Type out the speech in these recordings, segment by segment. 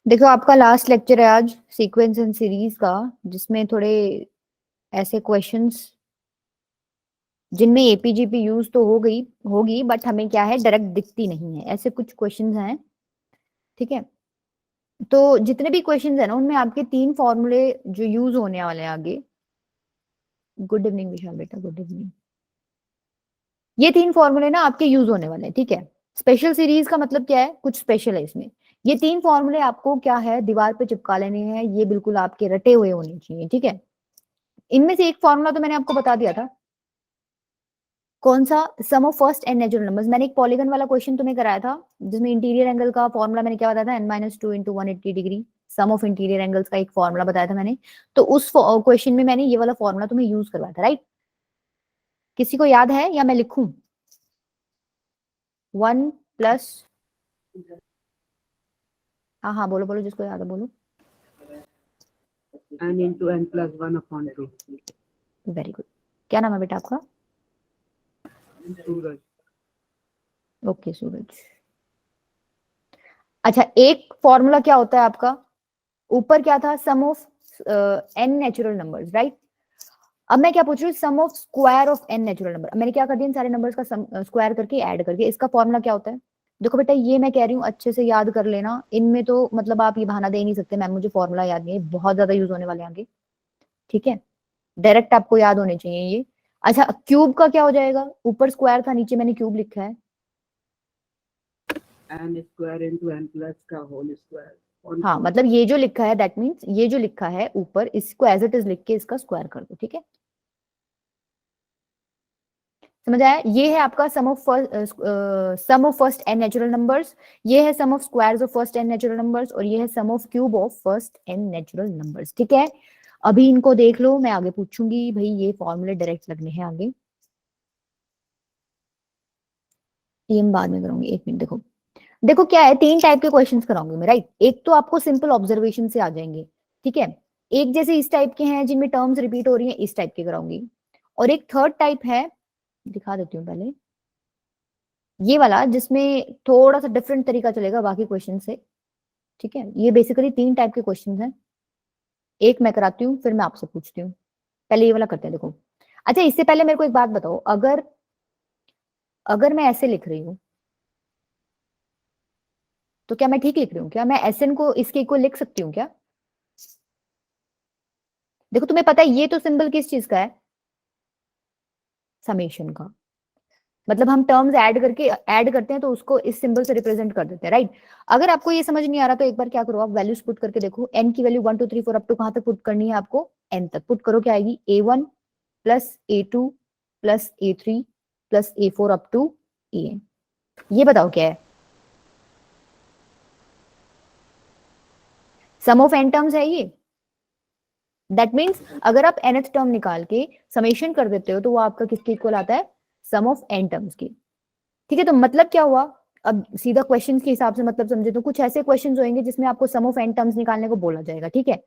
देखो आपका last lecture है आज सीक्वेंस एंड सीरीज का, जिसमें थोड़े ऐसे क्वेश्चंस जिनमें एपीजीपी यूज तो हो गई होगी, बट हमें क्या है, डायरेक्ट दिखती नहीं है, ऐसे कुछ क्वेश्चंस हैं। ठीक है, तो जितने भी क्वेश्चंस है ना, उनमें आपके तीन फॉर्मूले जो यूज होने वाले हैं आगे। गुड इवनिंग विशाल बेटा, गुड इवनिंग। ये तीन फॉर्मूले ना आपके यूज होने वाले हैं। ठीक है, स्पेशल सीरीज का मतलब क्या है, कुछ स्पेशल है इसमें। ये तीन फॉर्मूले आपको क्या है, दीवार पे चिपका लेने हैं, ये बिल्कुल आपके रटे हुए होने चाहिए। ठीक है, इनमें से एक फॉर्मूला तो मैंने आपको बता दिया था। कौन सा? Sum of first and natural numbers. मैंने एक पॉलीगन वाला क्वेश्चन तुम्हें कराया था, जिसमें इंटीरियर एंगल का फॉर्मूला मैंने क्या बताया था, n-2 × 180 डिग्री। सम ऑफ इंटीरियर एंगल्स का एक फॉर्मूला बताया था मैंने। तो उस क्वेश्चन में मैंने ये वाला फॉर्मूला तुम्हें यूज करवाया था, राइट? किसी को याद है या मैं लिखूं? 1 प्लस, हाँ हाँ बोलो बोलो, जिसको याद है बोलो। n × n+1/2। Very good. क्या नाम है बेटा आपका? सूरज। ओके सूरज। अच्छा, एक फॉर्मूला क्या होता है आपका, ऊपर क्या था, sum of n natural numbers, right? अब मैं क्या पूछ रही हूँ, sum of square of n natural number. मैंने क्या कर दिया, इन सारे नंबर्स का सम स्क्वायर करके ऐड करके, इसका फॉर्मूला क्या होता है? देखो बेटा, ये मैं कह रही हूँ अच्छे से याद कर लेना, इनमें तो मतलब आप ये बहाना दे नहीं सकते मैम मुझे फॉर्मूला याद नहीं है, बहुत ज्यादा यूज होने वाले हैं आगे। ठीक है, डायरेक्ट आपको याद होने चाहिए ये। अच्छा, क्यूब का क्या हो जाएगा? ऊपर स्क्वायर था, नीचे मैंने क्यूब लिखा है। n² × n+2 हाँ, मतलब ये जो लिखा है दैट मीन्स ये जो लिखा है ऊपर, इसको एज इट इज लिख के इसका स्क्वायर कर दो। ठीक है, समझ आया? ये है आपका sum of first n natural numbers, ये है sum of squares of first n natural numbers, और ये है sum of cube of first n natural numbers. ठीक है, अभी इनको देख लो, मैं आगे पूछूंगी भाई, ये फॉर्मूले डायरेक्ट लगने हैं आगे, ये मैं बाद में करूंगी। एक मिनट, देखो देखो क्या है, तीन टाइप के क्वेश्चंस कराऊंगी मैं, राइट? एक तो आपको सिंपल ऑब्जर्वेशन से आ जाएंगे। ठीक है, एक जैसे इस टाइप के हैं जिनमें टर्म्स रिपीट हो रही हैं, इस टाइप के कराऊंगी। और एक थर्ड टाइप है, दिखा देती हूँ पहले, ये वाला जिसमें थोड़ा सा डिफरेंट तरीका चलेगा बाकी क्वेश्चन से। ठीक है, ये बेसिकली तीन टाइप के क्वेश्चन हैं, एक मैं कराती हूँ फिर मैं आपसे पूछती हूँ। पहले ये वाला करते हैं, देखो। अच्छा, इससे पहले मेरे को एक बात बताओ, अगर अगर मैं ऐसे लिख रही हूँ तो क्या मैं ठीक लिख रही हूँ? क्या मैं एसएन को इसके इक्वल लिख सकती हूँ क्या? देखो तुम्हें पता है ये तो सिंबल किस चीज का है, समेशन का। मतलब हम टर्म्स ऐड करते हैं तो उसको इस सिंबल से रिप्रेजेंट कर देते हैं, राइट? अगर आपको ये समझ नहीं आ रहा तो एक बार क्या करो, आप वैल्यूज पुट करके देखो। एन की वैल्यू 1 2 3 4 अप टू कहां तक पुट करनी है आपको? एन तक पुट करो, क्या आएगी? A1 + A2 + A3 + A4 up to AN। ये बताओ क्या है? सम ऑफ एन टर्म्स है ये। दैट मीन्स अगर आप nth टर्म निकाल के समेशन कर देते हो तो वो आपका किसके इक्वल आता है? सम ऑफ एन टर्म्स की। ठीक है, तो मतलब क्या हुआ? अब सीधा क्वेश्चन के हिसाब से मतलब समझे तो कुछ ऐसे क्वेश्चंस होंगे जिसमें आपको सम ऑफ एन टर्म्स निकालने को बोला जाएगा। ठीक है,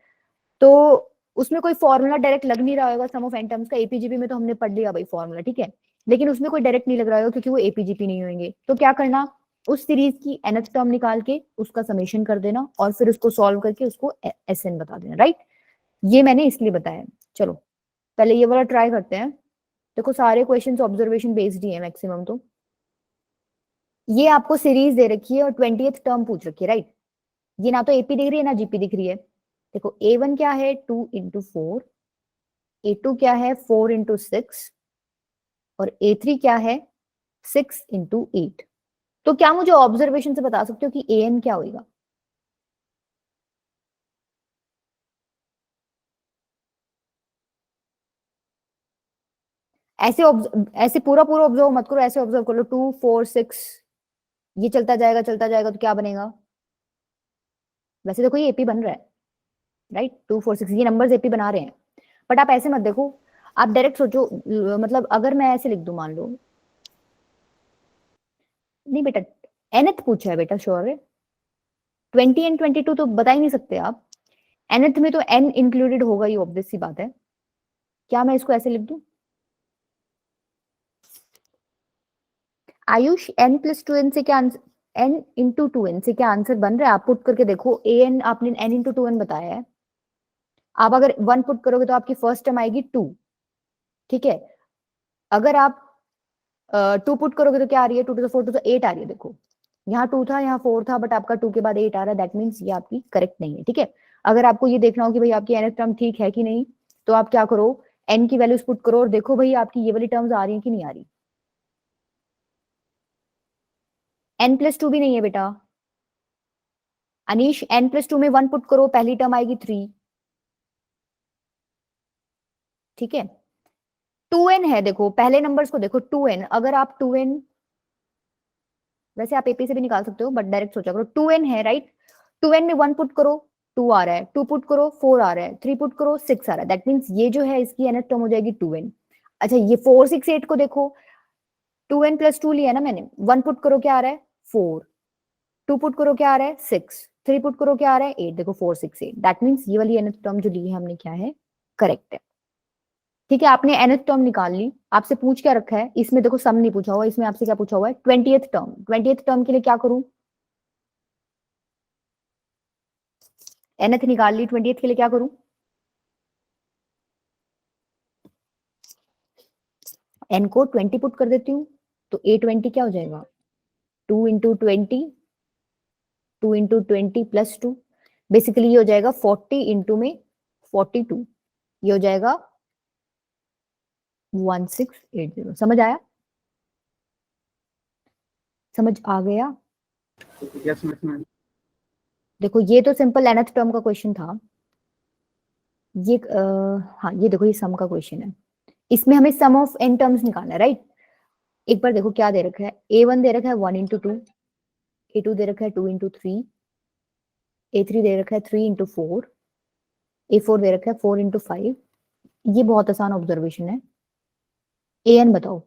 तो उसमें कोई फॉर्मूला डायरेक्ट लग नहीं रहा होगा सम ऑफ एन टर्म्स का, एपीजीपी में तो हमने पढ़ लिया भाई फॉर्मूला। ठीक है, लेकिन उसमें कोई डायरेक्ट नहीं लग रहा होगा क्योंकि वो एपीजीपी नहीं होंगे। तो क्या करना, उस सीरीज की nth टर्म निकाल के उसका समेशन कर देना और फिर उसको सॉल्व करके उसको एसएन बता देना, राइट? ये मैंने इसलिए बताया। चलो पहले ये वाला ट्राई करते हैं। देखो सारे क्वेश्चंस ऑब्जर्वेशन बेस्ड ही है मैक्सिमम तो। ये आपको सीरीज दे रखी है और 20th टर्म पूछ रखी है, राइट? ये ना तो एपी दिख रही है ना जीपी दिख रही है। देखो A1 क्या है, 2 × 4, A2 क्या है, 4 × 6, और A3 क्या है, 6 × 8। तो क्या मुझे ऑब्जर्वेशन से बता सकते हो कि AN क्या होगा? ऐसे पूरा पूरा ऑब्जर्व मत करो, ऐसे ऑब्जर्व कर लो, 2 4 6, ये चलता जाएगा तो क्या बनेगा? वैसे देखो ये एपी बन रहा है, राइट? 2 4 6 ये नंबर्स एपी बना रहे हैं, बट आप ऐसे मत देखो, आप डायरेक्ट सोचो। मतलब अगर मैं ऐसे लिख दूं, मान लो, नहीं बेटा, nth पूछा है बेटा, श्योर है? 20 और 22 तो बता ही नहीं सकते आप, nth में तो n इंक्लूडेड होगा ही, ऑब्वियस सी बात है। क्या मैं इसको ऐसे लिख दूं? आयुष, n + 2n से क्या answer? n into two n से क्या आंसर बन रहा है? आप पुट करके देखो, ए एन आपने n इंटू टू एन बताया है, आप अगर 1 पुट करोगे तो आपकी फर्स्ट टर्म आएगी 2, ठीक है। अगर आप 2 पुट करोगे तो क्या आ रही है? 2 टू 4 टू 8 आ रही है। देखो यहाँ 2 था, यहाँ 4 था, बट आपका 2 के बाद 8 आ रहा है, दैट मीन्स ये आपकी करेक्ट नहीं है, ठीक है। अगर आपको ये देखना हो कि भाई आपकी nth टर्म ठीक है कि नहीं, तो आप क्या करो, n की वैल्यूज पुट करो और देखो भाई आपकी ये वाली टर्म्स आ रही है कि नहीं आ रही। n+2 भी नहीं है बेटा अनीश, n+2 में 1 पुट करो, पहली टर्म आएगी 3, ठीक है। 2n है, देखो पहले नंबर्स को देखो, 2n, अगर आप 2n, वैसे आप एपी से भी निकाल सकते हो बट डायरेक्ट सोचा करो, 2n है राइट, 2n में 1 पुट करो 2 आ रहा है, 2 पुट करो 4 आ रहा है, 3 पुट करो 6 आ रहा है, दैट मीन्स ये जो है इसकी nth टर्म हो जाएगी 2n। अच्छा ये 4 6 8 को देखो, 2n+2 लिया ना मैंने, 1 पुट करो क्या आ रहा है 4, 2 पुट करो क्या आ रहा है 6, 3 पुट करो क्या आ रहा है 8, देखो 4 6 8, दैट मीन्स ये वाली nth टर्म जो ली है हमने क्या है, करेक्ट है, ठीक है। आपने nth टर्म निकाल ली, आपसे पूछ क्या रखा है इसमें, देखो सम नहीं पूछा हुआ, इसमें आपसे क्या पूछा हुआ है 20th टर्म, 20th टर्म के लिए क्या करूं, nth निकाल ली, 20th के लिए क्या करूं, n को 20 पुट कर देती हूँ, तो a20 क्या हो जाएगा, 2 इंटू 20, 2 इंटू 20 प्लस 2, बेसिकली ये हो जाएगा 40 इंटू में 42, ये हो जाएगा 1680। समझ आया? समझ आ गया? Yes, ma'am. देखो ये तो सिंपल nth टर्म का क्वेश्चन था, ये हाँ ये देखो ये सम का क्वेश्चन है, इसमें हमें सम ऑफ n टर्म्स निकालना है राइट। एक बार देखो क्या दे रखा है, a1 दे रखा है 1 इंटू 2, a2 दे रखा है 2 इंटू 3, a3 दे रखा है 3 इंटू 4, a4 दे रखा है 4 इंटू 5। ये बहुत आसान ऑब्जर्वेशन है, an बताओ।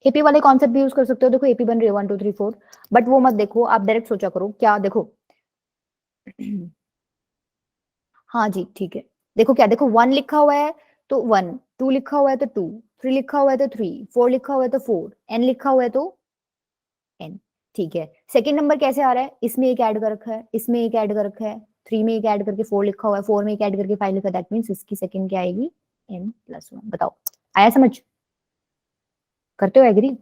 एपी वाले कॉन्सेप्ट भी यूज कर सकते हो, देखो एपी बन रही है 1 2 3 4, बट वो मत देखो, आप डायरेक्ट सोचा करो क्या, देखो हाँ जी ठीक है, देखो क्या, देखो 1 लिखा हुआ है तो 1, 2 लिखा हुआ है तो 2, 3 लिखा हुआ है तो 3, 4 लिखा हुआ है तो 4, n लिखा हुआ है तो n, ठीक है। सेकंड नंबर कैसे आ रहा है, इसमें एक ऐड कर रखा है, इसमें एक ऐड कर रखा है, 3 में एक ऐड करके 4 लिखा हुआ है, 4 में एक ऐड करके 5 लिखा है, दैट मींस इसकी सेकंड क्या आएगी, n+1। बताओ आया समझ, करते हो एग्री?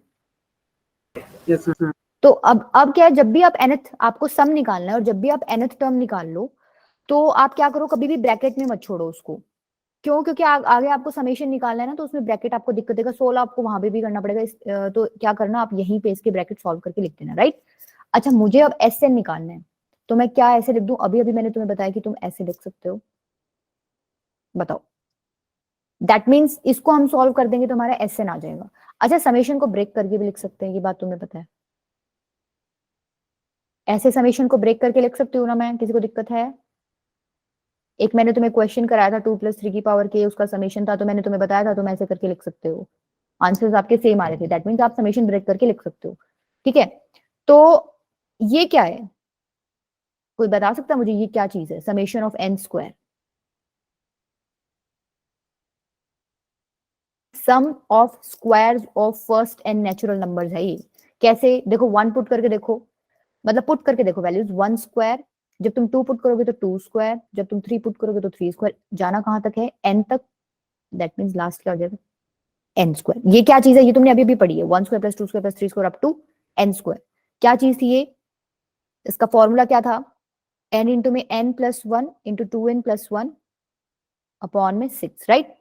Yes, ma'am. तो अब क्या है, जब भी आप nth, आपको सम निकालना है और जब भी आप nth टर्म निकाल लो, तो आप क्या करो, कभी भी ब्रैकेट में मत छोड़ो उसको, क्यों, क्योंकि आगे आपको समेशन निकालना है ना, तो उसमें ब्रैकेट आपको दिक्कत देगा, 16 आपको वहां पे भी करना पड़ेगा, तो क्या करना, आप यहीं पे इसके ब्रैकेट सॉल्व करके लिख देना राइट। अच्छा मुझे अब एस एन निकालना है, तो मैं क्या ऐसे लिख दूं, अभी अभी मैंने तुम्हें बताया कि तुम ऐसे लिख सकते हो, बताओ, दैट मीन्स इसको हम सॉल्व कर देंगे तो हमारा एस एन आ जाएगा। अच्छा समेशन को ब्रेक करके भी लिख सकते हैं, ये बात तुम्हें पता है, ऐसे समेशन को ब्रेक करके लिख सकती हूँ ना मैं, किसी को दिक्कत है? एक मैंने तुम्हें क्वेश्चन कराया था 2+3 की पावर k, उसका समेशन था, तो मैंने तुम्हें बताया था तुम ऐसे करके लिख सकते हो, आंसर्स आपके सेम आ रहे थे, दैट मीन्स आप समेशन ब्रेक करके लिख सकते हो, ठीक है। तो ये क्या है, कोई बता सकता है मुझे ये क्या चीज है, summation of n², sum of squares of first n natural numbers है ये। कैसे, देखो 1 पुट करके देखो, मतलब पुट करके देखो वैल्यूज, 1², जब तुम 2 पुट करोगे तो 2², जब तुम 3 पुट करोगे तो 3², जाना कहां तक है, n तक, दैट मीन्स लास्ट क्या हो जाएगा, n²। ये क्या चीज है, ये तुमने अभी भी पढ़ी है, 1² + 2² + 3² अप टू n²। क्या चीज थी ये, इसका फॉर्मूला क्या था, n इंटू में n+1 इंटू 2n+1 अपॉन में 6 राइट।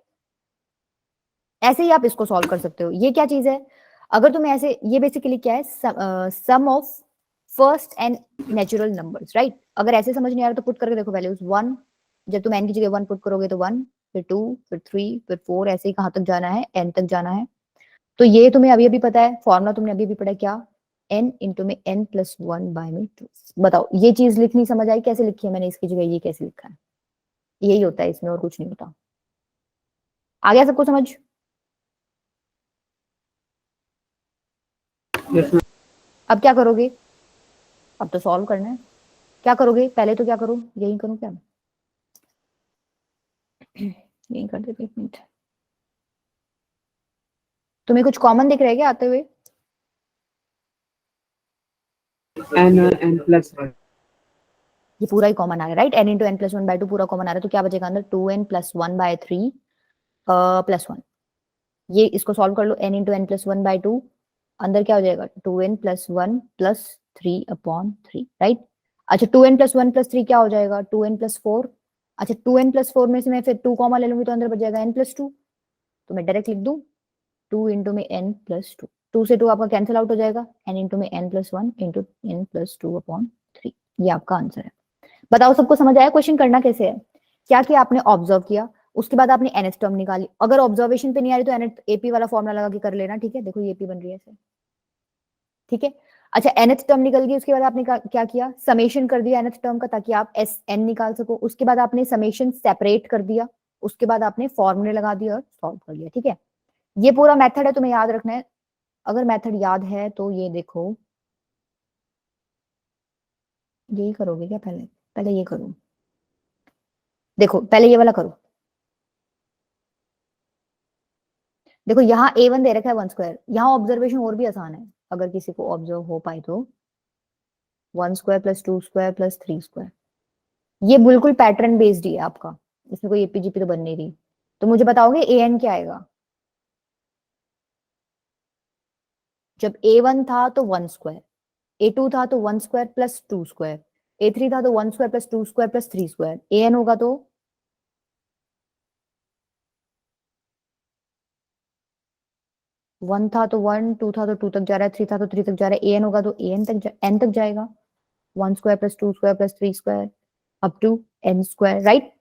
ऐसे ही आप इसको सॉल्व कर सकते हो, ये क्या चीज है, अगर तुम्हें ऐसे, ये बेसिकली क्या है, sum of first and natural numbers right. अगर ऐसे समझ नहीं आ रहा तो पुट करके देखो वैल्यूज, 1, जब तुम n की जगह 1 पुट करोगे तो 1, फिर 2, फिर 3, फिर 4, ऐसे ही कहां तक जाना है, n तक जाना है। तो ये तुम्हें अभी अभी पता है, फॉर्मूला तुमने अभी अभी पढ़ा है, क्या, n इंटू में n+1/2। बताओ ये चीज लिखनी समझ आई, कैसे लिखी है मैंने इसकी जगह ये कैसे लिखा है, यही होता है इसमें और कुछ नहीं होता। आ गया सबको समझ? Yes, ma'am. अब क्या करोगे, अब तो सॉल्व करना है, क्या करोगे, पहले तो क्या करूं, यही करूं क्या, यही कर देते, एक मिनट। तुम्हें कुछ कॉमन दिख रहा है क्या आते हुए? n plus 1. ये पूरा ही कॉमन आ रहा है, right? n into n plus one by two पूरा कॉमन आ रहा है, तो क्या बचेगा अंदर? 2n plus one by three plus one. ये इसको सॉल्व कर लो, n into n plus one by two, अंदर क्या हो जाएगा? 2n plus one plus three upon three, right? अच्छा 2n plus one plus three क्या हो जाएगा? 2n plus four. अच्छा 2n प्लस फोर में से मैं फिर 2 कॉमा ले लूंगी तो अंदर बच जाएगा n प्लस टू। तो मैं डायरेक्ट लिख दूं 2 इंटू में n प्लस टू, 2 से 2 आपका कैंसिल आउट हो जाएगा, n इंटू में n plus one into n plus two upon three. ये आपका आंसर है। बताओ सबको समझ आया? क्वेश्चन करना कैसे है? क्या किया आपने? ऑब्जर्व किया, उसके बाद आपने nth टर्म निकाली। अगर ऑब्जर्वेशन पे नहीं आ रही तो nth एपी वाला फॉर्मूला लगा के कर लेना, ठीक है? देखो ये एपी बन रही है ऐसे, ठीक है? अच्छा nth टर्म निकल गई, उसके बाद आपने क्या किया? समेशन कर दिया nth टर्म का, ताकि आप एस एन निकाल सको। उसके बाद आपने समेशन सेपरेट कर दिया, उसके बाद आपने फॉर्मूले लगा दिया और सॉल्व कर लिया, ठीक है? ये पूरा मेथड है, तुम्हें याद रखना है। अगर मेथड याद है तो ये देखो, यही करोगे क्या? पहले पहले ये करो, देखो पहले ये वाला करो। देखो यहाँ a1 दे रखा है वन स्क्वायर, यहाँ ऑब्जर्वेशन और भी आसान है अगर किसी को ऑब्जर्व हो पाए तो। One square plus two square plus three square, ये बिल्कुल पैटर्न बेस्ड ही है आपका, इसमें कोई एपीजीपी तो बन नहीं रही। तो मुझे बताओगे an क्या आएगा? जब a1 था तो वन स्क्वायर, a2 था तो one square plus two square, a3 था तो one square plus two square plus three square, an होगा तो वन था तो वन, टू था तो टू तक जा रहा है, थ्री था तो थ्री तक जा रहा है, an होगा तो an तक n तक जाएगा, one square plus two square plus three square up to n square, right?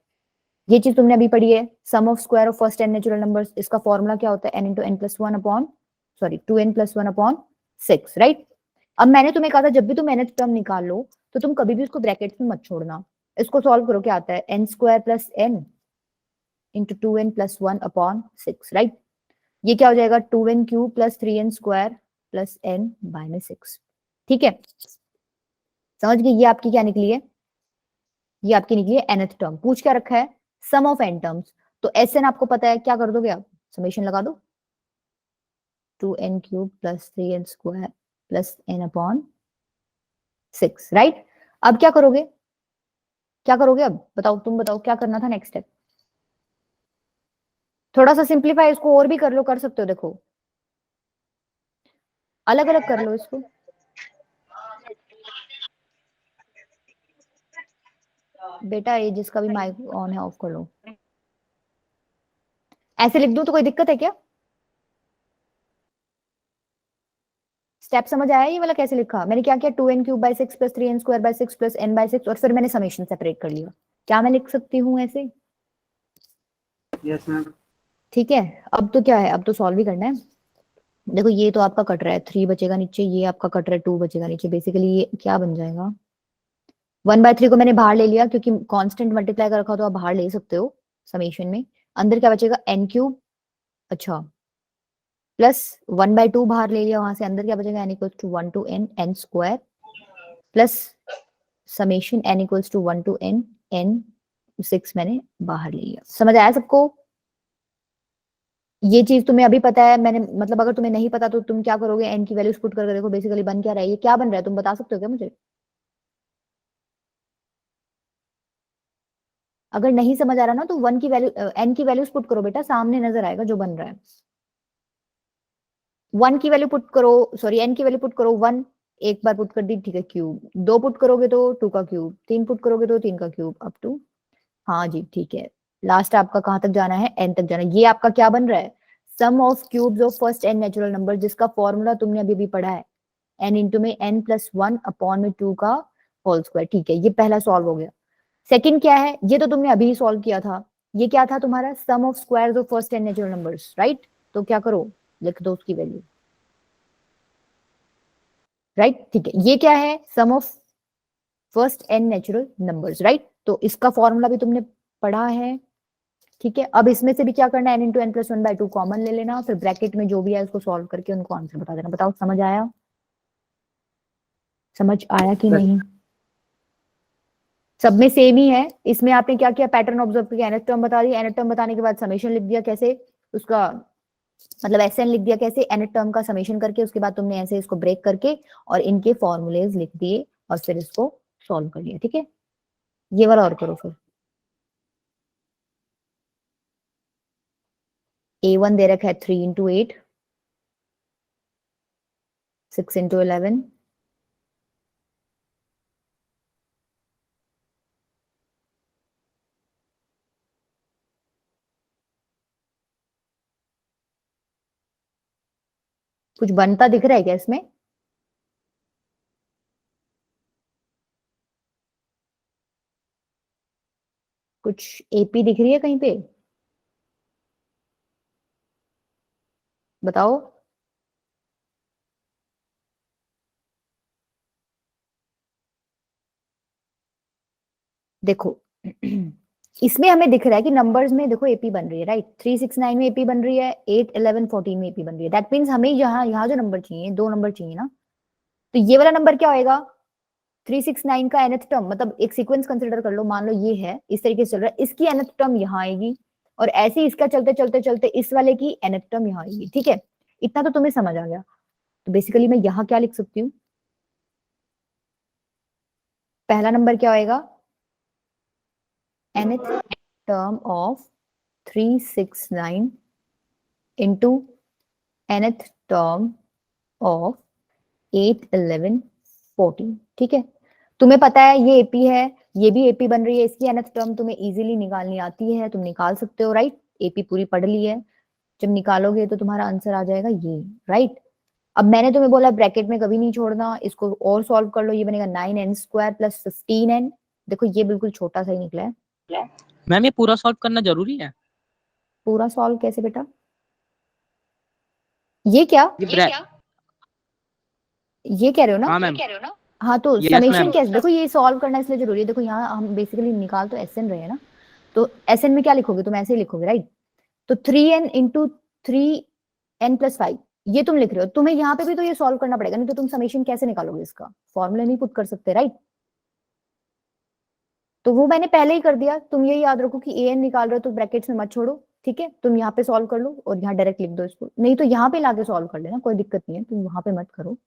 ये चीज तुमने अभी पढ़ी है, sum of square of first n natural numbers. इसका फॉर्मूला क्या होता है? n into n plus one upon, sorry 2n plus one upon six, right? अब मैंने तुम्हें कहा था जब भी तुम nth टर्म निकाल लो तो तुम कभी भी उसको ब्रैकेट्स में मत छोड़ना। इसको सॉल्व करो, क्या आता है? n square plus n into 2n plus one upon six, right? ये क्या हो जाएगा? 2n cube plus 3n square plus n by six, ठीक है? समझ गए? ये आपकी क्या निकली है? ये आपकी निकली है nth टर्म। पूछ क्या रखा है? Sum of n terms. तो Sn आपको पता है, क्या कर दोगे आप? समेशन लगा दो, 2n cube plus 3n square plus n upon six, right? अब क्या करोगे? क्या करोगे अब? बताओ, तुम बताओ क्या करना था नेक्स्ट स्टेप? थोड़ा सा सिंप्लीफाई इसको और भी कर लो, कर सकते हो, देखो अलग अलग कर लो इसको। बेटा ये जिसका भी माइक ऑन है ऑफ कर लो। ऐसे लिख दूं तो कोई दिक्कत है क्या? स्टेप समझ आया ये वाला कैसे लिखा? मैंने क्या किया? 2n cube by six plus 3n square by six plus n by six, और फिर मैंने समेशन सेपरेट कर लिया। क्या मैं लिख सकती हूँ ऐसे? Yes, ma'am. ठीक है, अब तो क्या है, अब तो सॉल्व ही करना है। देखो ये तो आपका कट रहा है, थ्री बचेगा नीचे, ये आपका कट रहा है, टू बचेगा नीचे। बेसिकली ये क्या बन जाएगा? वन बाय थ्री को मैंने बाहर ले लिया क्योंकि कांस्टेंट मल्टीप्लाई कर रखा, तो आप बाहर ले सकते हो समेशन में। अंदर क्या बचेगा? n क्यूब, अच्छा प्लस वन बाय टू बाहर ले लिया, वहां से अंदर क्या बचेगा? n equals to one to n n square plus summation n equals to one to n n six मैंने बाहर ले लिया। समझ आया सबको? ये चीज तुम्हें अभी पता है, मैंने मतलब अगर तुम्हें नहीं पता तो तुम क्या करोगे? n की वैल्यूज पुट करके देखो बेसिकली बन क्या रहा है। ये क्या बन रहा है तुम बता सकते हो क्या मुझे? अगर नहीं समझ आ रहा ना तो वन की वैल्यू n की वैल्यूज पुट करो बेटा, सामने नजर आएगा जो बन रहा है। वन की वैल्यू पुट करो, सॉरी n की वैल्यू पुट करो वन, एक बार पुट कर दी, ठीक है, क्यूब। दो पुट करोगे तो टू का क्यूब, तीन पुट करोगे तो तीन का क्यूब अप टू, हाँ जी ठीक है। लास्ट आपका कहां तक जाना है? n तक जाना है। ये आपका क्या बन रहा है? Sum of cubes of first n natural number, जिसका फॉर्मूला तुमने अभी भी पढ़ा है, n इंटू में n प्लस वन अपॉन में टू का होल स्क्वायर, ठीक है? ये पहला सॉल्व हो गया। सेकंड क्या है? ये तो तुमने अभी सॉल्व किया था। ये क्या था तुम्हारा? Sum of squares of first n natural numbers, right? तो क्या करो, लिख दो उसकी वैल्यू, राइट? ठीक है, ये क्या है? Sum of first n natural numbers, right? तो इसका फॉर्मूला भी तुमने पढ़ा है, ठीक है? अब इसमें से भी क्या करना है? n into n plus one by two common ले लेना, फिर ब्रैकेट में जो भी है उसको सॉल्व करके उनको आंसर बता देना। बताओ समझ आया? समझ आया कि Yes. नहीं? सब में सेम ही है। इसमें आपने क्या किया, पैटर्न ऑब्जर्व किया, nth टर्म बता दिया, nth टर्म बताने के बाद समेशन लिख दिया, कैसे उसका मतलब एसएन लिख दिया कैसे, nth टर्म का समेशन करके, उसके बाद तुमने ऐसे इसको ब्रेक करके और इनके फॉर्मूलेज लिख दिए और फिर इसको सॉल्व कर लिया। ठीक है, ये वाला और करो फिर। A1 दे रखा है 3 इंटू 8, 6 इंटू 11, कुछ बनता दिख रहा है क्या इसमें? कुछ एपी दिख रही है कहीं पे? बताओ। देखो इसमें हमें दिख रहा है कि नंबर्स में देखो एपी बन रही है, राइट। 369 में एपी बन रही है, 8 11 14 में एपी बन रही है। दैट मीन्स हमें यहाँ जो नंबर चाहिए, 2 नंबर चाहिए ना, तो ये वाला नंबर क्या होएगा, 369 का nth टर्म, मतलब एक सीक्वेंस कंसिडर कर लो, मान लो ये है इस तरीके से चल रहा है, इसकी nth टर्म यहाँ आएगी और ऐसे ही इसका चलते चलते चलते इस वाले की nth टर्म यहाँ आएगी। ठीक है, इतना तो तुम्हें समझ आ गया। तो बेसिकली मैं यहाँ क्या लिख सकती हूँ, पहला नंबर क्या होएगा, nth term of 369 into nth term of 8 11 14। ठीक है, तुम्हें पता है ये एपी है, ये भी एपी बन रही है, इसकी nth टर्म तुम्हें इजीली निकालनी आती है, तुम निकाल सकते हो, राइट। एपी पूरी पढ़ ली है, जब निकालोगे तो तुम्हारा आंसर आ जाएगा ये, राइट। अब मैंने तुम्हें बोला ब्रैकेट में कभी नहीं छोड़ना, इसको और सॉल्व कर लो, ये बनेगा 9n स्क्वायर प्लस 15n। देखो ये बिल्कुल छोटा सा ही निकला है। मैम ये पूरा सॉल्व करना जरूरी है? पूरा सॉल्व कैसे बेटा, ये क्या, ये कह रहे हो ना? हाँ मैम। हाँ तो Yes, समेशन ma'am. कैसे, देखो ये सॉल्व करना इसलिए जरूरी है। देखो यहाँ हम बेसिकली निकाल तो एसएन रहे हैं ना, तो एसएन में क्या लिखोगे, तुम ऐसे ही लिखोगे, राइट। तो 3n इंटू 3n प्लस 5 ये तुम लिख रहे हो, तुम्हें यहाँ पे भी तो ये सॉल्व करना पड़ेगा, नहीं तो तुम समेशन कैसे निकालोगे, इसका फॉर्मूला नहीं पुट कर सकते, राइट। तो वो मैंने पहले ही कर दिया, तुम ये याद रखो कि an निकाल रहे हो तो ब्रैकेट्स में मत छोड़ो। ठीक है, तुम यहाँ पे सॉल्व कर लो और यहाँ डायरेक्ट लिख दो इसको, नहीं तो यहाँ पे लाके सॉल्व कर लेना, कोई दिक्कत नहीं है, तुम वहां पे मत करो,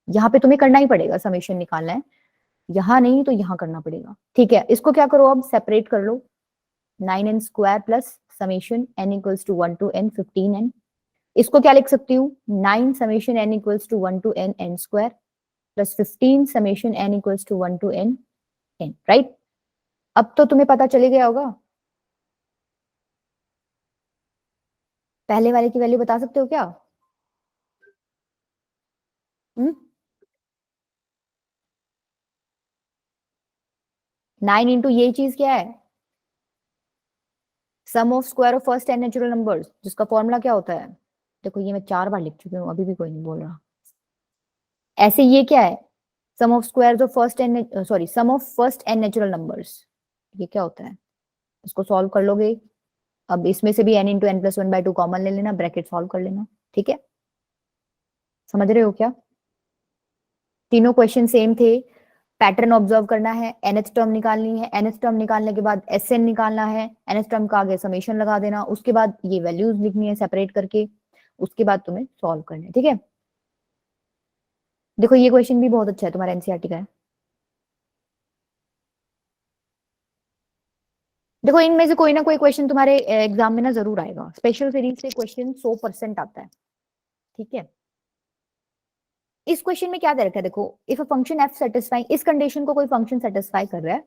यहाँ पे तुम्हें करना ही पड़ेगा, समेशन निकालना है, यहाँ नहीं तो यहाँ करना पड़ेगा। ठीक है, इसको क्या करो, अब सेपरेट कर लो, 9n square plus summation n equals to 1 to n 15n। इसको क्या लिख सकती हूँ, 9 summation n equals to 1 to n n square plus 15 summation n equals to 1 to n n, right. अब तो तुम्हें पता चले गया होगा, पहले वाले की वैल्यू बता सकते हो क्या? 9 इंटू ये चीज क्या है, sum of square of first n natural numbers, जिसका फॉर्मूला क्या होता है, देखो ये मैं 4 बार लिख चुकी हूँ, अभी भी कोई नहीं बोल रहा। ऐसे ये क्या है, sum of squares of first n, sorry sum of first n natural numbers, ये क्या होता है, इसको सॉल्व कर लोगे। अब इसमें से भी n into n plus 1/2 common ले लेना, ब्रैकेट सॉल्व कर लेना। ठीक है, समझ रहे हो क्या? तीनों क्वेश्चन सेम थे, पैटर्न ऑब्जर्व करना है, nth टर्म निकालनी है, nth टर्म निकालने के बाद एसएन निकालना है, nth टर्म का आगे समेशन लगा देना, उसके बाद ये वैल्यूज लिखनी है सेपरेट करके, उसके बाद तुम्हें सॉल्व करना है। ठीक है, देखो ये क्वेश्चन भी बहुत अच्छा है, तुम्हारा एनसीईआरटी का है। देखो इनमें से कोई ना कोई क्वेश्चन तुम्हारे एग्जाम में ना जरूर आएगा, स्पेशल सीरीज से क्वेश्चन 100% आता है। ठीक है, इस क्वेश्चन में क्या दे रखा है, देखो if a function F satisfying, इस कंडीशन को कोई फंक्शन सेटिस्फाई कर रहा है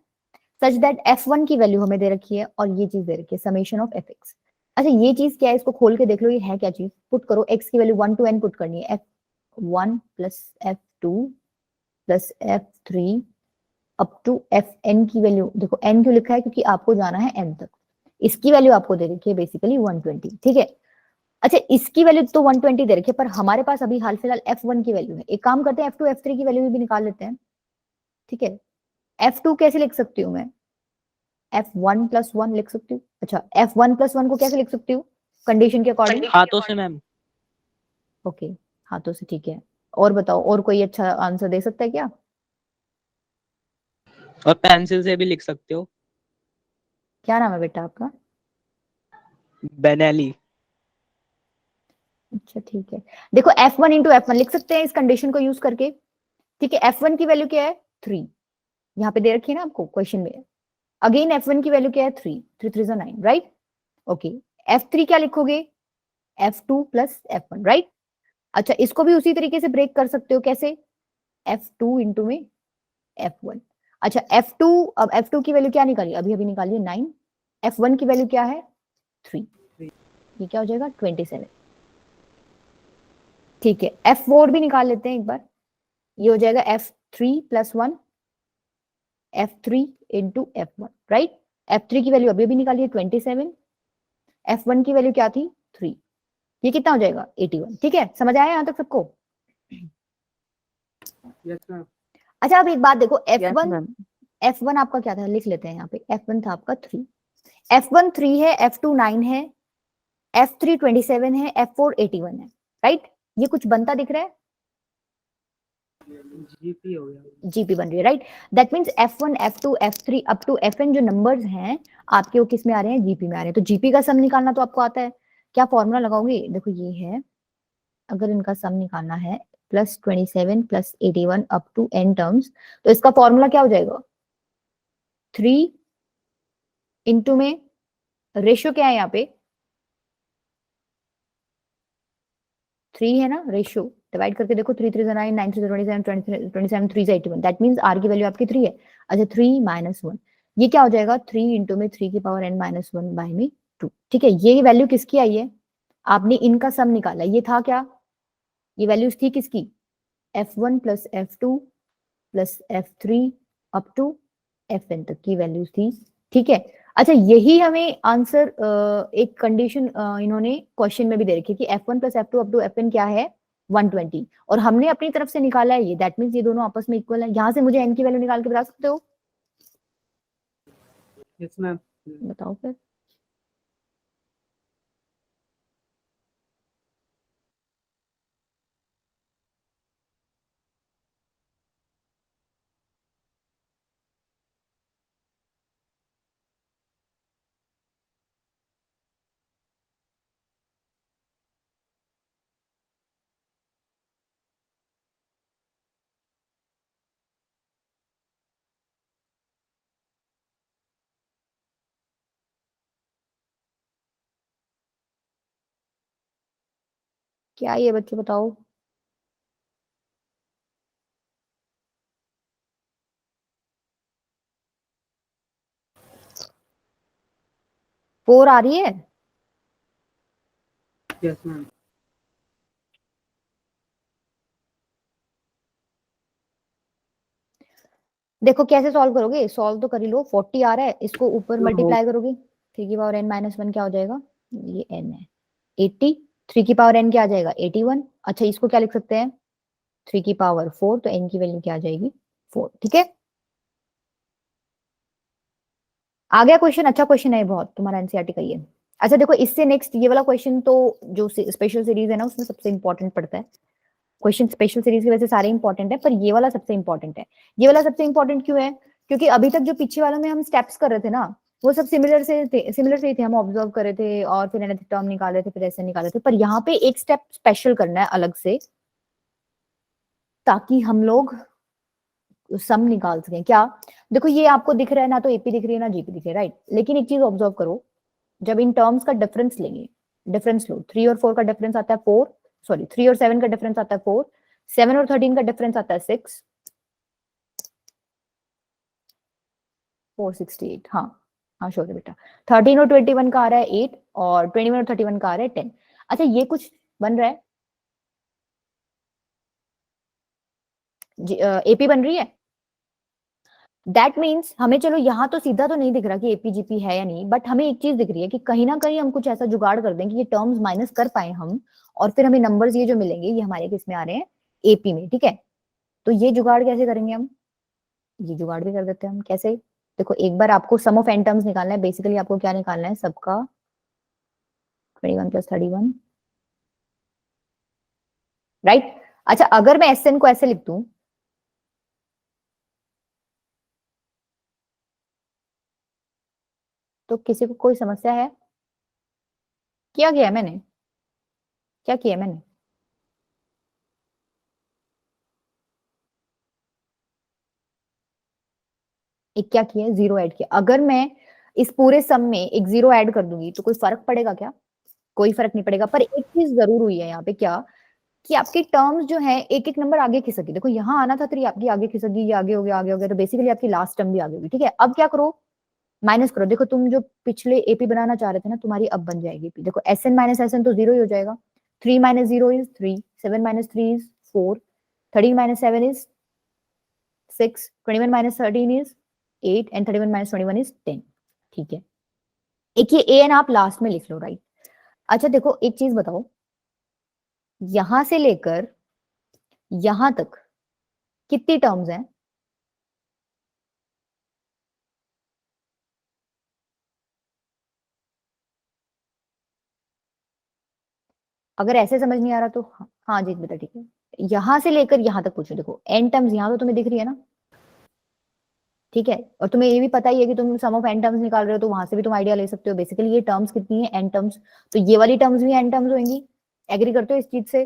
सच दैट f1 की वैल्यू हमें दे रखी है और ये चीज दे रखी है समेशन ऑफ fx। अच्छा ये चीज क्या है, इसको खोल के देख लो, ये है क्या चीज, पुट करो, x की वैल्यू 1 टू n पुट करनी है, f1 plus f2 plus f3 up to fn की वैल्यू, देखो n क्यों लिखा है, क्योंकि आपको जाना है n तक, इसकी वैल्यू आपको दे रखी है बेसिकली 120। ठीक है, अच्छा इसकी वैल्यू तो 120 दे रखी है, पर हमारे पास अभी हाल फिलहाल f1 की वैल्यू है, एक काम करते हैं f2 f3 की वैल्यू भी निकाल लेते हैं। ठीक है, f2 कैसे लिख सकती हूँ मैं, f1 प्लस 1 लिख सकती हूँ। अच्छा f1 प्लस 1 को कैसे लिख सकती हूँ, कंडीशन के अकॉर्डिंग, हाथों से मैम। ओके हाथों से, ठीक है। और बताओ, और कोई अच्छा आंसर दे सकता है क्या? और पेंसिल से भी लिख सकते हो। क्या नाम है बेटा आपका? बेनेली। अच्छा ठीक है, देखो F1 इंटू F1 लिख सकते हैं इस कंडीशन को यूज करके। ठीक है, F1 की वैल्यू क्या है? 3, यहाँ पे दे रखी है ना आपको क्वेश्चन में। अगेन F1 की वैल्यू क्या है? 3, 3 3 9, राइट? ओके, F3 क्या लिखोगे? F2 plus F1, right? अच्छा, इसको भी उसी तरीके से ब्रेक कर सकते हो, कैसे? F2 इंटू में F1। अच्छा F2, अब F2 की वैल्यू क्या निकाली? अभी अभी निकालिए 9। F1 की वैल्यू क्या है? 3। ये क्या हो जाएगा? 27। ठीक है, F4 भी निकाल लेते हैं एक बार। ये हो जाएगा F3 plus 1, F3 into F1, right? F3 की वैल्यू अभी अभी निकाली है 27, F1 की वैल्यू क्या थी? 3। ये कितना हो जाएगा? 81। ठीक है, समझ आया यहां तक सबको? Yes, ma'am. अच्छा अब एक बात देखो, Yes, F1, ma'am. F1 आपका क्या था? लिख लेते हैं यहाँ पे। F1 था आपका 3, F1 3 है, F2 9 है, F3 27 है, F4 81 है, राइट? ये कुछ बनता दिख रहा है? GP हो गया। जीपी बन रही है, right? That means F1 F2 F3 up to Fn जो नंबर्स हैं आपके, वो किस में आ रहे हैं? जीपी में आ रहे हैं। तो जीपी का सम निकालना तो आपको आता है। क्या फॉर्मूला लगाओगे? देखो ये है, अगर इनका सम निकालना है plus 27 plus 81 up to n terms, तो इसका फॉर्मूला क्या हो जाएगा? 3 इंटू में रेशियो क्या है यहाँ पे? 3 है ना रेशियो, डिवाइड करके देखो। 3 3 9, 9 3 27, 27 3 81, दैट मींस r की वैल्यू आपकी 3 है। अच्छा 3 माइनस 1, ये क्या हो जाएगा? 3 इंटू में 3 की पावर n माइनस 1 बाय में 2। ठीक है, ये वैल्यू किसकी आई है? आपने इनका सम निकाला, ये था क्या? ये वैल्यूज थी किसकी? F1 plus F2 plus F3 up to Fn तक की वैल्यूज थी। ठीक है, अच्छा यही हमें आंसर एक कंडीशन इन्होंने क्वेश्चन में भी दे रखी है कि F1 plus F2 up to Fn क्या है? 120, और हमने अपनी तरफ से निकाला है ये, दैट मींस ये दोनों आपस में इक्वल है। यहां से मुझे n की वैल्यू निकाल के बता सकते हो? Yes, ma'am. बताओ फिर। क्या ये बच्चे बताओ? फोर आ रही है? Yes, ma'am. देखो कैसे सॉल्व करोगे, सॉल्व तो कर ही लो। 40 आ रहा है, इसको ऊपर मल्टीप्लाई करोगे, 3 की पावर n माइनस 1 क्या हो जाएगा? ये n है 80, 3 की पावर n क्या आ जाएगा? 81। अच्छा इसको क्या लिख सकते हैं? 3 की पावर 4, तो n की वैल्यू क्या आ जाएगी? 4। ठीक है, आ गया क्वेश्चन? अच्छा क्वेश्चन है बहुत, तुम्हारा एनसीईआरटी का ये। अच्छा देखो, इससे नेक्स्ट ये वाला क्वेश्चन तो जो स्पेशल सीरीज है ना, उसमें सबसे इंपॉर्टेंट पड़ता है क्वेश्चन। स्पेशल सीरीज की वजह से सारे इंपॉर्टेंट है, पर ये वाला सबसे इंपॉर्टेंट है। ये वाला सबसे इंपॉर्टेंट क्यों है? क्योंकि अभी तक जो पीछे वालों में हम स्टेप्स कर रहे थे ना, वो सब सिमिलर से ही थे। हम ऑब्जर्व कर रहे थे और फिर nth टर्म निकाल रहे थे, फिर ऐसे निकाल रहे थे। पर यहाँ पे एक स्टेप स्पेशल करना है अलग से, ताकि हम लोग सम निकाल सकें। क्या? देखो ये आपको दिख रहा है ना, तो एपी दिख रही है ना जीपी दिख रही है, राइट? लेकिन एक चीज ऑब्जर्व करो, जब इन टर्म्स का डिफरेंस लेंगे, डिफरेंस लो, 3 और 4 का डिफरेंस आता है 4, सॉरी 3 और 7 का डिफरेंस आता है 4, 7 और 13 का डिफरेंस आता है 6, 468। हाँ हाँ श्योर है बेटा। 13 और 21 का आ रहा है 8, और 21 और 31 का आ रहा है 10। अच्छा ये कुछ बन रहा है? एपी बन रही है। दैट मीन्स हमें, चलो यहाँ तो सीधा तो नहीं दिख रहा कि एपी जीपी है या नहीं, बट हमें एक चीज दिख रही है कि कहीं ना कहीं हम कुछ ऐसा जुगाड़ कर दें कि ये टर्म्स माइनस कर पाए हम, और फिर हमें नंबर्स ये जो मिलेंगे ये हमारे किस में आ रहे हैं? एपी में। ठीक है, तो ये जुगाड़ कैसे करेंगे हम? ये जुगाड़ भी कर देते हैं हम। कैसे? देखो एक बार आपको सम ऑफ एन टर्म्स निकालना है। बेसिकली आपको क्या निकालना है? सबका 21 प्लस 31, राइट? अच्छा अगर मैं एस एन को ऐसे लिख दूं, तो किसी को कोई समस्या है? क्या किया मैंने? क्या किया मैंने? एक क्या किया? जीरो ऐड किया। अगर मैं इस पूरे सम में एक जीरो ऐड कर दूंगी तो कोई फर्क पड़ेगा क्या? कोई फर्क नहीं पड़ेगा। पर एक चीज जरूर हुई है यहाँ पे, क्या कि आपके टर्म्स जो है एक एक नंबर आगे खिसक गई। देखो यहाँ आना था 3, आपकी आगे खिसक गई, ये आगे हो गया, आगे हो गया, तो बेसिकली आपकी लास्ट टर्म भी आगे होगी। ठीक है, अब क्या करो? माइनस करो। देखो तुम जो पिछले एपी बनाना चाह रहे थे ना, तुम्हारी अब बन जाएगी पी। देखो S n minus S n तो जीरो ही हो जाएगा। 3 minus zero is 3, 7 minus 3 is 4, 13 minus 7 is 6, 21 minus 13 is 8 and 31 minus 21 is 10। ठीक है, एक ये ए एन आप लास्ट में लिख लो, राइट। अच्छा देखो एक चीज बताओ, यहां से लेकर यहां तक कितनी टर्म्स हैं? अगर ऐसे समझ नहीं आ रहा तो हाँ, हाँ जी बेटा ठीक है। यहां से लेकर यहां तक पूछो। देखो एन टर्म्स यहां तो तुम्हें दिख रही है ना, ठीक है, और तुम्हें ये भी पता ही है कि तुम सम ऑफ एन टर्म्स निकाल रहे हो, तो वहां से भी तुम आइडिया ले सकते हो बेसिकली ये टर्म्स कितनी है, एन टर्म्स। तो ये वाली टर्म्स भी एन टर्म्स होंगी। एग्री करते हो इस चीज से?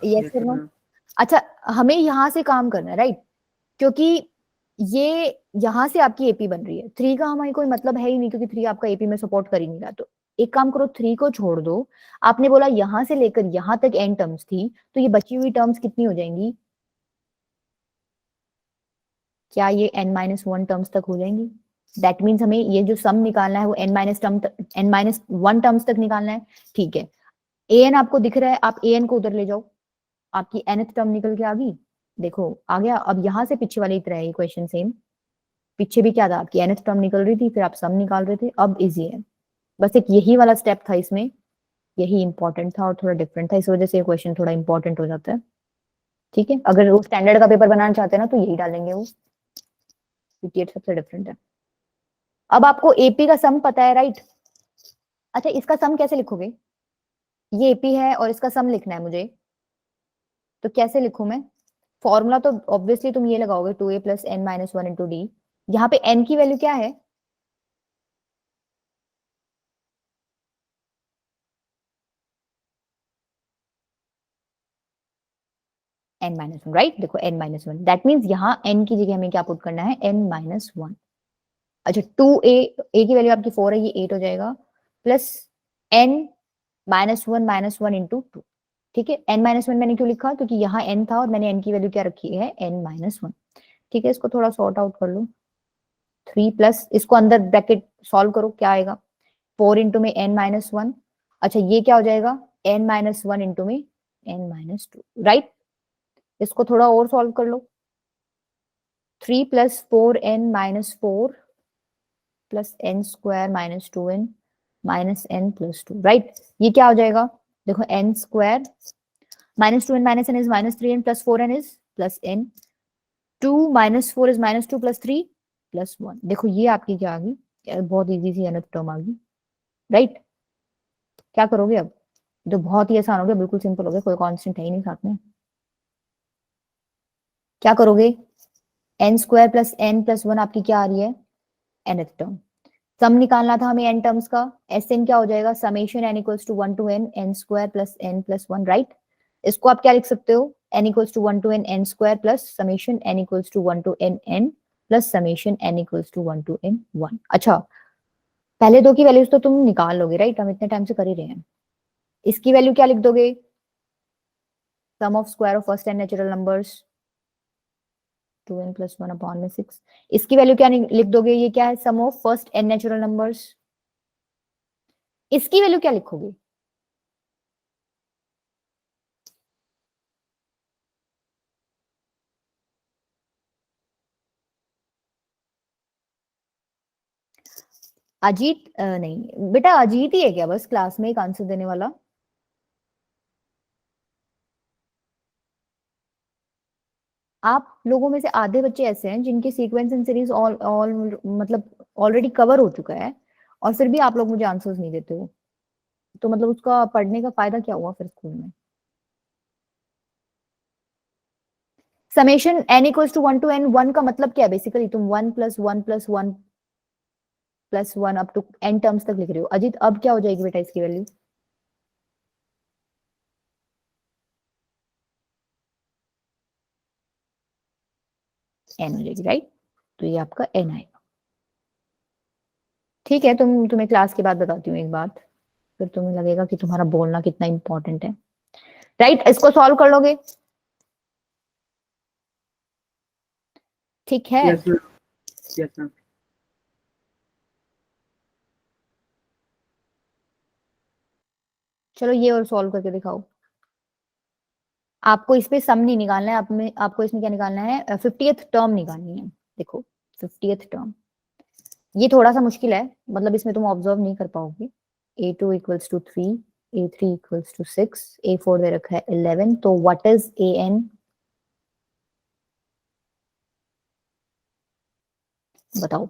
यस यस और नो? मैम। अच्छा, हमें यहां से काम करना है, राइट, क्योंकि ये यहां से आपकी एपी बन रही है। 3 का हमें कोई मतलब है ही नहीं, क्योंकि 3 आपका एपी में सपोर्ट कर ही नहीं रहा। तो एक काम करो, 3 को छोड़ दो। आपने बोला यहां से लेकर यहां तक एन टर्म्स थी, तो ये बची हुई टर्म्स कितनी हो जाएंगी? क्या ये n माइनस वन टर्म्स तक हो जाएंगी? दैट मीन्स हमें ये जो सम निकालना है वो n माइनस वन टर्म्स तक निकालना है। ठीक है, ए एन आपको दिख रहा है, आप ए एन को उधर ले जाओ। आपकी nth टर्म निकल के आ गई। देखो आ गया। अब यहां से पीछे वाली तरह है इक्वेशन सेम। पीछे भी क्या था, आपकी nth टर्म निकल रही थी, फिर आप सम निकाल रहे थे। अब इजी है, बस एक यही वाला स्टेप था इसमें, यही इंपॉर्टेंट था और थोड़ा डिफरेंट था, इस वजह से ये क्वेश्चन थोड़ा इंपॉर्टेंट हो जाता है। ठीक है, अगर वो स्टैंडर्ड का पेपर बनाना चाहते हैं ना तो यही डालेंगे वो, क्योंकि ये सबसे डिफरेंट है। अब आपको एपी का सम पता है, राइट। अच्छा इसका सम कैसे लिखोगे? ये एपी है और इसका सम लिखना है मुझे, तो कैसे लिखूं मैं? फॉर्मूला तो ऑब्वियसली तुम ये लगाओगे, 2a plus n minus one into D. यहाँ पे n की वैल्यू क्या है? n minus one, right. देखो n minus one, that means यहाँ n की जगह हमें क्या पुट करना है? n minus one. अच्छा 2a, a की वैल्यू आपकी 4 है, ये 8 हो जाएगा, plus n minus one into two. ठीक है, n माइनस वन मैंने क्यों लिखा? क्योंकि यहाँ n था और मैंने n की वैल्यू क्या रखी है? n minus one. ठीक है, इसको थोड़ा सॉर्ट आउट कर लो। 3 प्लस, इसको अंदर ब्रैकेट सॉल्व करो, क्या आएगा? 4 इंटू में n माइनस वन। अच्छा ये क्या हो जाएगा? n माइनस वन इंटू में n माइनस टू, राइट। इसको थोड़ा और सॉल्व कर लो। 3 plus 4n minus four plus n square minus two n minus n plus two, right. ये क्या हो जाएगा? देखो n square minus two n minus n is minus three n plus four n is plus n, two minus four is minus two plus three plus one. देखो ये आपकी क्या आ गई? बहुत इजी सी nth टर्म आ गई, राइट। क्या करोगे अब? तो बहुत ही आसान हो गया, बिल्कुल सिंपल हो गया, कोई कांस्टेंट है ही नहीं साथ में। क्या करोगे? N square plus n plus one आपकी क्या आ रही है? nth term. सम निकालना था हमें एन टर्म्स का। एस एन क्या हो जाएगा? Summation n equals to one to n n square plus n plus one, right. इसको आप क्या लिख सकते हो? N equals to one to n n square plus summation n equals to one to n n plus summation n equals to one to n one. अच्छा पहले दो की वैल्यूज तो तुम निकाल लोगे, राइट, हम इतने टाइम से कर ही रहे हैं। इसकी वैल्यू क्या लिख दोगे? Sum of square of first n natural numbers, two n plus one upon में सिक्स। इसकी वैल्यू क्या लिख दोगे? ये क्या है? Sum of first n natural numbers. इसकी वैल्यू क्या लिखोगे? अजीत नहीं बेटा, अजीत ही है क्या बस क्लास में एक आंसर देने वाला? आप लोगों में से आधे बच्चे ऐसे हैं जिनके सीक्वेंस एंड सीरीज ऑल मतलब ऑलरेडी कवर हो चुका है, और फिर भी आप लोग मुझे आंसर्स नहीं देते हो। तो मतलब उसका पढ़ने का फायदा क्या हुआ फिर स्कूल में? Summation n equals to one to n, one का मतलब क्या है? बेसिकली तुम one plus one plus one plus 1 up to n terms तक लिख रहे हो। अजीत अब क्या हो जाएगी बेटा इसकी वैल्यू? n हो जाएगी, राइट? तो ये आपका n आएगा। ठीक है, तुम्हें क्लास के बाद बताती हूँ एक बात, फिर तुम्हें लगेगा कि तुम्हारा बोलना कितना इंपॉर्टेंट है, राइट? इसको सॉल्व कर लोगे? ठीक है। Yes ma'am, yes ma'am. चलो ये और सॉल्व करके दिखाओ। आपको इस पे सम नहीं निकालना है, आपको इसमें क्या निकालना है? 50th टर्म निकालनी है। देखो 50th टर्म, ये थोड़ा सा मुश्किल है, मतलब इसमें तुम ऑब्जर्व नहीं कर पाओगे। a2 equals to 3, a3 equals to 6, a4 दे रखा है 11, तो व्हाट इज an? बताओ।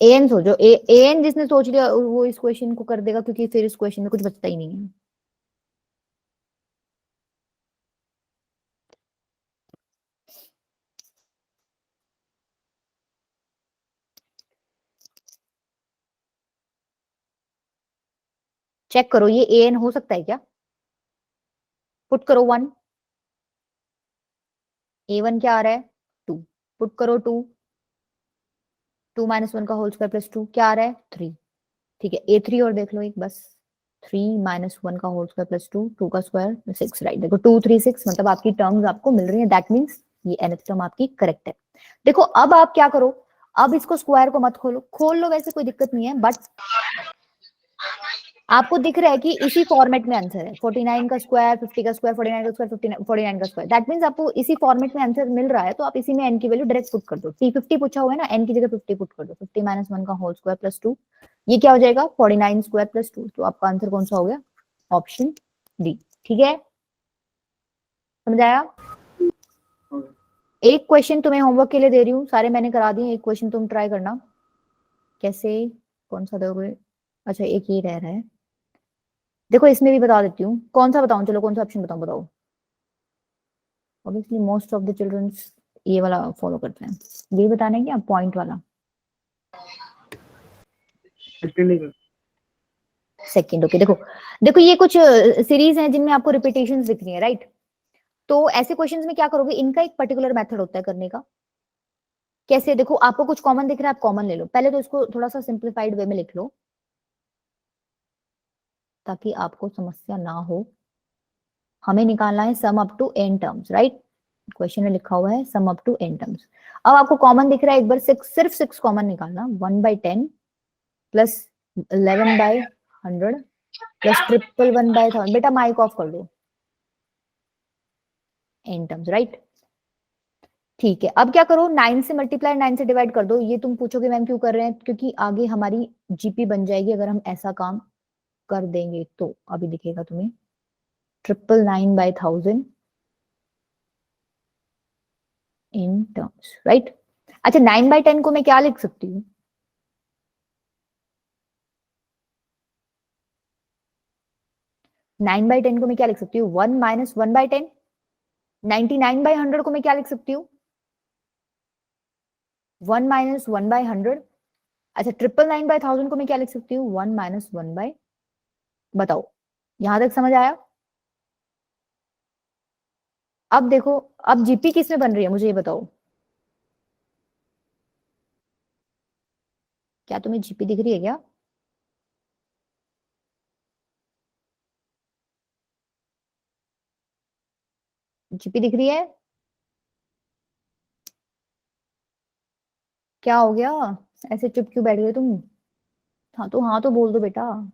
an सोचो, an जिसने सोच लिया वो इस क्वेश्चन को कर देगा, क्योंकि फिर इस क्वेश्चन में कुछ बचता ही नहीं है। चेक करो ये an हो सकता है क्या? पुट करो 1, a1 क्या आ रहा है? 2, पुट करो 2, 2 माइनस 1 का होल स्क्वायर प्लस 2 क्या आ रहा है? 3। ठीक है, a3 और देख लो एक बस, 3 माइनस 1 का होल स्क्वायर प्लस 2, 2 का स्क्वायर 6, राइट? देखो 2 3 6, मतलब आपकी टर्म्स आपको मिल रही है, दैट मीन्स ये nth टर्म आपकी करेक्ट है। देखो अब आप क्या करो, अब इसको स्क्वायर को मत खोलो, खोल लो वैसे कोई दिक्कत नहीं है, बट आपको दिख रहा है कि इसी फॉर्मेट में आंसर है, 49 का स्क्वायर, 50 का स्क्वायर, 49 का स्क्वायर, 49 का स्क्वायर, दैट मींस आपको इसी फॉर्मेट में आंसर मिल रहा है, तो आप इसी में n की वैल्यू डायरेक्ट पुट कर दो। t50 पूछा हुआ है ना, n की जगह 50 पुट कर दो, 50 माइनस 1 का होल स्क्वायर प्लस 2, ये क्या हो जाएगा? 49 स्क्वायर प्लस 2, तो आपका आंसर कौन सा हो गया? Option D. ठीक है, समझ आया? एक क्वेश्चन तुम्हें होमवर्क के लिए दे रही हूँ, सारे मैंने करा दिए, एक क्वेश्चन तुम ट्राई करना। कैसे, कौन सा दोगे? अच्छा एक ही रह रहा है, देखो इसमें भी बता देती हूँ। कौन सा बताऊं? चलो कौन सा ऑप्शन बताऊं, बताओ। Obviously most of the childrens ये वाला फॉलो करते हैं, यही बताना है क्या पॉइंट वाला? Second, okay. देखो देखो ये कुछ सीरीज हैं जिनमें आपको रिपीटेशंस दिख रही है, राइट? तो ऐसे क्वेश्चंस में क्या करोगे, इनका एक पर्टिकुलर मेथड होता है करने का। कैसे? देखो आपको कुछ कॉमन दिख रहा है, आप कॉमन ले लो, पहले तो इसको थोड़ा सा सिंप्लीफाइड वे में लिख लो ताकि आपको समस्या ना हो। हमें निकालना है sum up to n terms, right? Question में लिखा हुआ है sum up to n terms. अब आपको कॉमन दिख रहा है, एक बार 6, सिर्फ 6 कॉमन निकालना, 1/10 प्लस 11/100 प्लस 111/1000। बेटा माइक ऑफ कर दो, n टर्म्स, राइट? ठीक है, अब क्या करो, 9 से मल्टीप्लाई, 9 से डिवाइड कर दो। ये तुम पूछोगे मैम क्यों कर रहे हैं? क्योंकि आगे हमारी जीपी बन जाएगी अगर हम ऐसा काम कर देंगे, तो अभी दिखेगा तुम्हें 999/1000 इन टर्म्स, राइट? अच्छा 9/10 को मैं क्या लिख सकती हूँ? 9/10 को मैं क्या लिख सकती हूँ? 1 माइनस 1/10। 99/100 को मैं क्या लिख सकती हूँ? 1 माइनस 1/100। अच्छा 999/1000 को मैं क्या लिख सकती हूँ? 1 माइनस 1/। बताओ, यहां तक समझ आया? अब देखो, अब जीपी किस में बन रही है मुझे ये बताओ, क्या तुम्हें जीपी दिख रही है क्या? जीपी दिख रही है? क्या हो गया, ऐसे चुप क्यों बैठ गए तुम? हाँ तो बोल दो बेटा,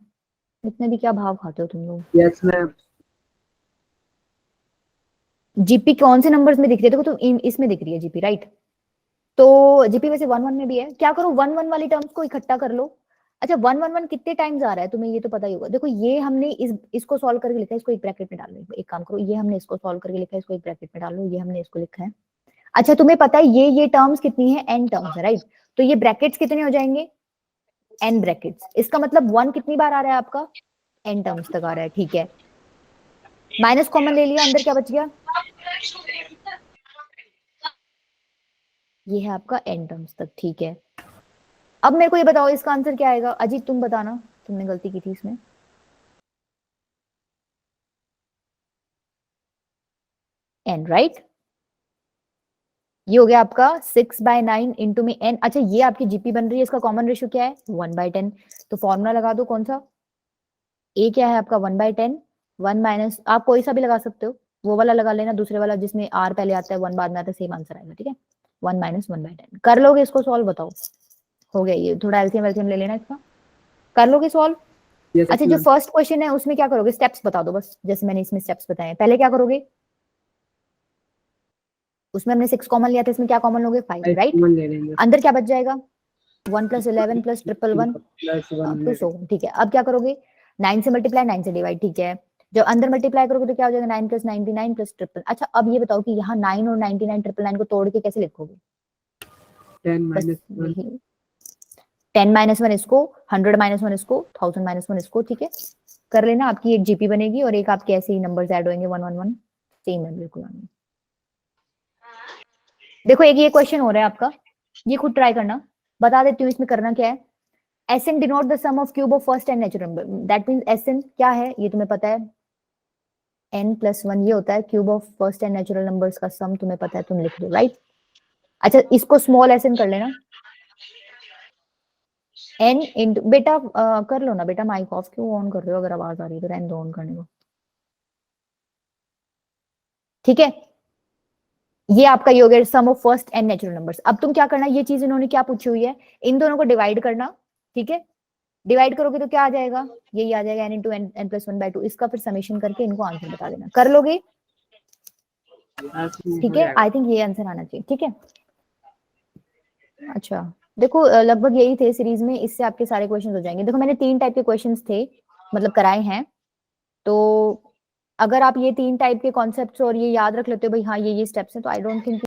इतने भी क्या भाव खाते हो तुम लोग? Yes ma'am. जीपी कौन से नंबर्स में दिख रही है? देखो तुम इसमें दिख रही है जीपी, राइट? तो जीपी वैसे 1 1 में भी है, क्या करो 1 1 वाली टर्म्स को इकट्ठा कर लो। अच्छा 1 1 1 कितने टाइम्स आ रहा है तुम्हें ये तो पता ही होगा। देखो ये हमने इसको सॉल्व करके लिखा है, इसको एक ब्रैकेट में डाल लो। एक काम करो, ये हमने इसको सॉल्व करके लिखा है, इसको एक ब्रैकेट में डाल लो, ये हमने इसको लिखा है। अच्छा तुम्हें पता है ये टर्म्स कितनी है? n टर्म्स है, राइट? तो ये ब्रैकेट्स कितने हो जाएंगे? n brackets. इसका मतलब 1 कितनी बार आ रहा है आपका? n टर्म्स तक आ रहा है, ठीक है। माइनस कॉमन ले लिया, अंदर क्या बच गया? ये है आपका n टर्म्स तक, ठीक है। अब मेरे को ये बताओ इसका आंसर क्या आएगा? अजीत तुम बताना, तुमने गलती की थी इसमें। n, right? ये हो गया आपका 6/9 इंटू में n। अच्छा ये आपकी जीपी बन रही है, इसका कॉमन रेशियो क्या है? 1/10। तो फॉर्मूला लगा दो, कौन सा? ए क्या है आपका? 1/10। 1 माइनस, आप कोई सा भी लगा सकते हो, वो वाला लगा लेना, दूसरे वाला जिसमें आर पहले आता है 1 बाद में आता है, सेम आंसर आएगा, ठीक है? 1 माइनस 1/10 कर लोगे इसको सॉल्व? बताओ। हो गया ये, थोड़ा एलसीएम वेलसीएम ले लेना इसका। कर लोगे सॉल्व? यस अच्छा जो फर्स्ट क्वेश्चन है उसमें क्या करोगे? स्टेप्स बता दो बस, जैसे मैंने इसमें स्टेप्स बताए। पहले क्या करोगे? उसमें हमने 6 कॉमन लिया था, इसमें क्या कॉमन लोगे? 5, राइट? कॉमन ले लेंगे अंदर क्या बच जाएगा? 1 + 11 + 111 प्लस टू सो, ठीक है। अब क्या करोगे? 9 से मल्टीप्लाई, 9 से डिवाइड, ठीक है। जब अंदर मल्टीप्लाई करोगे तो क्या हो जाएगा? 9 + 99 + 111। अच्छा अब ये बताओ कि यहाँ 9 और 99 999 को तोड़ के कैसे लिखोगे? 10 बस माइनस 1 यही, 10 - 1 इसको, 100 - 1 इसको, 1000 - 1 इसको, ठीक है? कर लेना, आपकी एक जीपी बनेगी और एक आपके ऐसे ही नंबर्स ऐड होंगे 1 1 1, सेम है बिल्कुल। देखो एक ये क्वेश्चन हो रहा है आपका, ये खुद ट्राई करना, बता देती हूँ इसमें करना क्या है। Sn denote the sum of cube of first and natural number, that means Sn क्या है ये तुम्हें पता है? n + 1 ये होता है cube of first and natural numbers का सम, तुम्हें पता है, तुम लिख दो, राइट? अच्छा इसको स्मॉल Sn कर लेना, n इंटू, बेटा कर लो ना बेटा, माइक ऑफ क्यों ऑन कर रहे हो? अगर आवाज आ रही है तो रहने दो ऑन करने को, ठीक है? ये आपका ये हो गया sum of first and natural numbers. अब तुम क्या करना, ये चीज इन्होंने क्या पूछी हुई है, इन दोनों को डिवाइड करना, ठीक है? डिवाइड करोगे तो क्या आ जाएगा? यही आ जाएगा n इंटू n + 1/2। इसका फिर समेशन करके इनको आंसर बता देना, कर लोगे? ठीक है, आई थिंक ये आंसर आना चाहिए, ठीक है? अच्छा देखो लगभग यही थे सीरीज में, इससे आपके सारे क्वेश्चंस हो जाएंगे। देखो मैंने 3 टाइप के क्वेश्चंस थे, मतलब कराए हैं, तो अगर आप ये 3 टाइप के कॉन्सेप्ट्स और ये याद रख लेते हो भाई हाँ ये स्टेप्स हैं, तो आई डोंट थिंक